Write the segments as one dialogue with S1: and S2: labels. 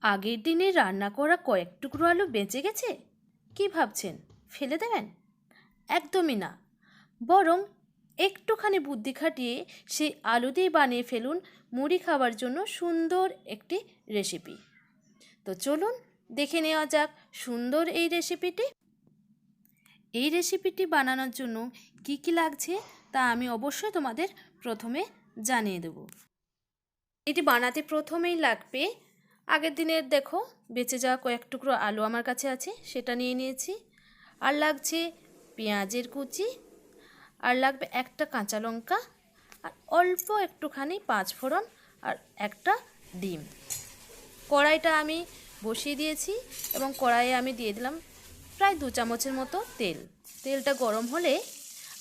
S1: আগের দিনে রান্না করা কয়েক টুকরো আলু বেঁচে গেছে, কি ভাবছেন ফেলে দেবেন? একদমই না, বরং একটুখানি বুদ্ধি খাটিয়ে সেই আলু দিয়ে বানিয়ে ফেলুন মুড়ি খাওয়ার জন্য সুন্দর একটি রেসিপি। তো চলুন দেখে নেওয়া যাক সুন্দর এই রেসিপিটি। এই রেসিপিটি বানানোর জন্য কি কি লাগছে তা আমি অবশ্যই তোমাদের প্রথমে জানিয়ে দেব। এটি বানাতে প্রথমেই লাগবে আগের দিনের দেখো বেঁচে যাওয়া কয়েক টুকরো আলু আমার কাছে আছে, সেটা নিয়ে নিয়েছি। আর লাগছে পেঁয়াজের কুচি, আর লাগবে একটা কাঁচা লঙ্কা, আর অল্প একটুখানি পাঁচফোড়ন, আর একটা ডিম। কড়াইটা আমি বসিয়ে দিয়েছি এবং কড়াইয়ে আমি দিয়ে দিলাম প্রায় 2 চামচের মতো তেল। তেলটা গরম হলে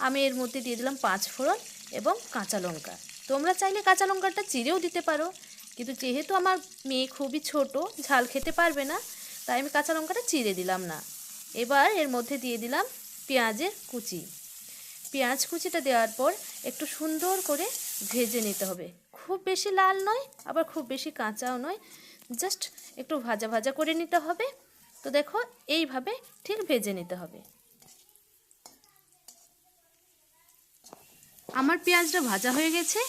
S1: আমি এর মধ্যে দিয়ে দিলাম পাঁচফোড়ন এবং কাঁচা লঙ্কা। তোমরা চাইলে কাঁচা লঙ্কাটা চিরেও দিতে পারো, কিন্তু যেহেতু আমার মেয়ে খুবই ছোট, ঝাল খেতে পারবে না, তাই আমি কাঁচা লঙ্কাটা চিরে দিলাম না। এবার এর মধ্যে দিয়ে দিলাম পেঁয়াজের কুচি। পেঁয়াজ কুচিটা দেওয়ার পর একটু সুন্দর করে ভেজে নিতে হবে। খুব বেশি লাল নয়, আবার খুব বেশি কাঁচাও নয়, জাস্ট একটু ভাজা ভাজা করে নিতে হবে। তো দেখো এইভাবে ঠিক ভেজে নিতে হবে। আমার পেঁয়াজটা ভাজা হয়ে গেছে।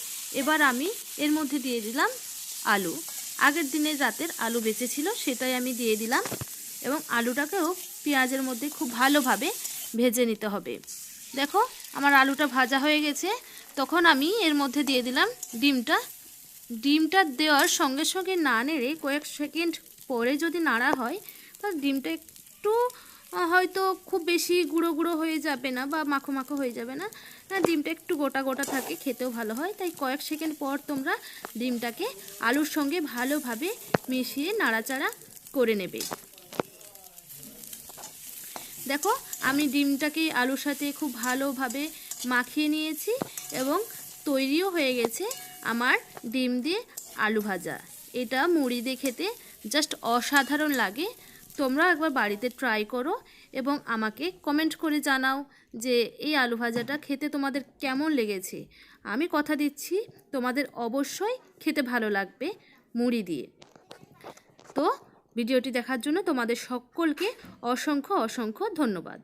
S1: এবার আমি এর মধ্যে দিয়ে দিলাম আলু। আগের দিনের রাতের আলু বেঁচে ছিল, সেটাই আমি দিয়ে দিলাম এবং আলুটাকেও পেঁয়াজের মধ্যে খুব ভালোভাবে ভেজে নিতে হবে। দেখো আমার আলুটা ভাজা হয়ে গেছে। তখন আমি এর মধ্যে দিয়ে দিলাম ডিমটা। ডিমটা দেওয়ার সঙ্গে সঙ্গে না নেড়ে কয়েক সেকেন্ড পরে যদি নাড়া হয় তাহলে ডিমটা একটু হয়তো খুব বেশি গুঁড়ো গুঁড়ো হয়ে যাবে না বা মাখো মাখো হয়ে যাবে না, ডিমটা একটু গোটা গোটা থাকে, খেতেও ভালো হয়। তাই কয়েক সেকেন্ড পর তোমরা ডিমটাকে আলুর সঙ্গে ভালোভাবে মিশিয়ে নাড়াচাড়া করে নেবে। দেখো আমি ডিমটাকে আলুর সাথে খুব ভালোভাবে মাখিয়ে নিয়েছি এবং তৈরিও হয়ে গেছে আমার ডিম দিয়ে আলু ভাজা। এটা মুড়ি দিয়ে খেতে জাস্ট অসাধারণ লাগে। তোমরা একবার বাড়িতে ট্রাই করো এবং আমাকে কমেন্ট করে জানাও যে এই আলু ভাজাটা খেতে তোমাদের কেমন লেগেছে। আমি কথা দিচ্ছি তোমাদের অবশ্যই খেতে ভালো লাগবে মুড়ি দিয়ে। তো ভিডিওটি দেখার জন্য তোমাদের সকলকে অসংখ্য অসংখ্য ধন্যবাদ।